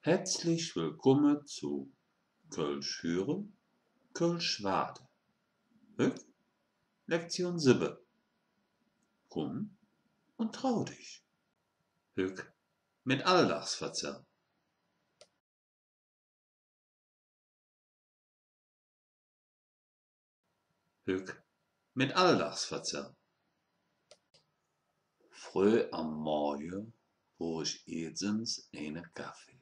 Herzlich willkommen zu Kölsch hören, Kölsch warten. Lektion 7. Komm und trau dich. Hück mit Alltagsverzerr. Hück mit Alltagsverzerr. Früh am Morgen brauch ich erstens einen Kaffee.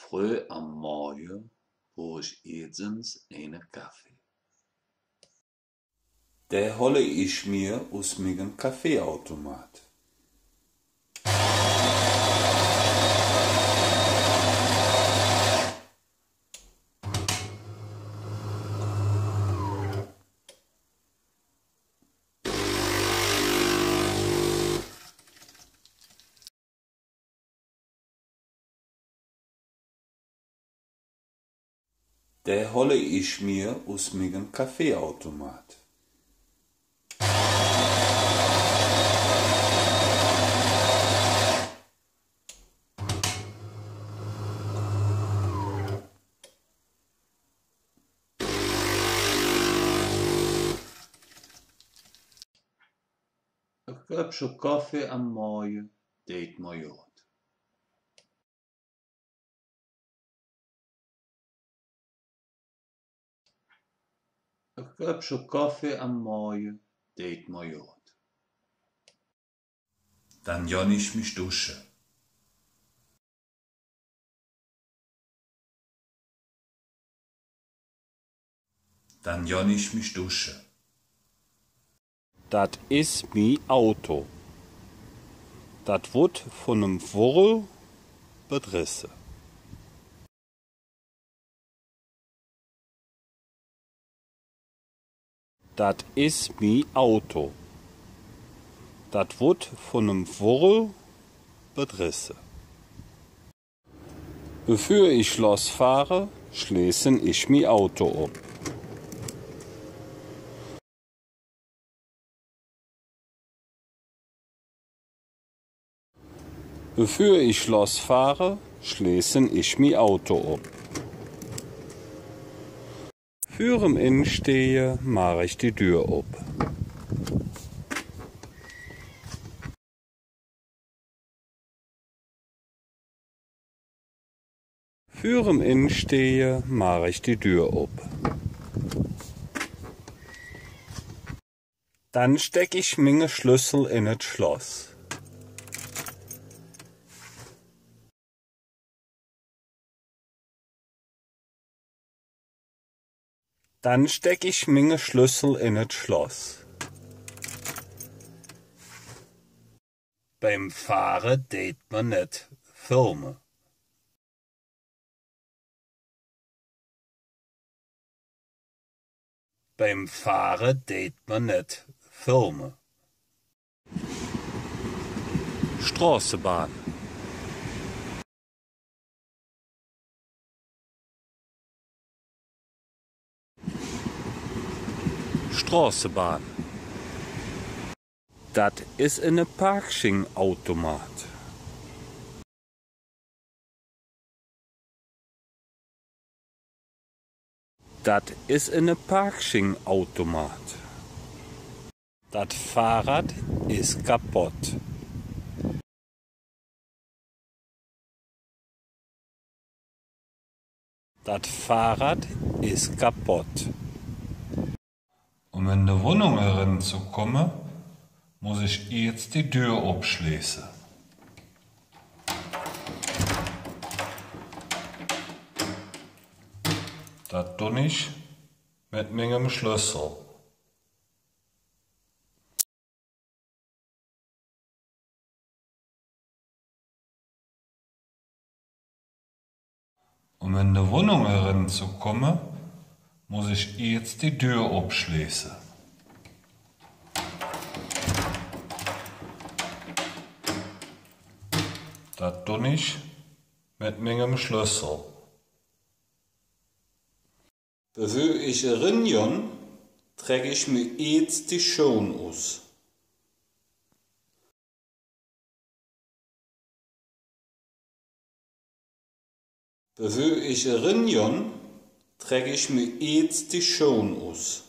Früh am Morgen brauch ich erstens einen Kaffee. Der hole ich mir aus meinem Kaffeeautomat. Der hole ich mir aus meinem Kaffeeautomat. Ein Köpfchen Kaffee am Morgen deed mir gut. Ein Köpfchen Kaffee am Morgen deed mir gut. Dann jan ich mich duschen. Dann jan ich mich duschen. Dat is mi Auto. Dat wurd von nem Wurrel bedrisse. Dat is mi Auto. Dat wurd von nem Wurrel bedrisse. Bevor ich losfahre, schließen ich mi Auto ob. Bevor ich losfahre, schließen ich mi Auto ob. Für'm Innenstehe mache ich die Tür ob. Für'm Innenstehe mache ich die Tür ob. Dann steck ich minge Schlüssel in het Schloss. Dann steck ich minge Schlüssel in het Schloss. Beim Fahren deed man net filmen. Beim Fahren deed man net filmen. Straßenbahn. Straßenbahn. Dat is een Parkschingautomaat. Dat is een Parkschingautomaat. Dat Fahrrad is kapot. Dat Fahrrad is kapot. Um in die Wohnung hereinzukommen, muss ich jetzt die Tür abschließen. Das tue ich mit meinem Schlüssel. Um in die Wohnung hereinzukommen, muss ich jetzt die Tür abschließen. Das tue ich mit meinem Schlüssel. Bevor ich reingehe, trage ich mir jetzt die Schuhe aus. Bevor ich rinjon, trage ich mir jetzt die Schuhe aus.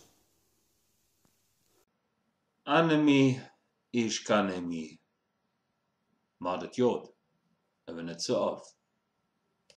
Annemie, ich kann nicht mehr. Macht es gut, aber nicht so oft.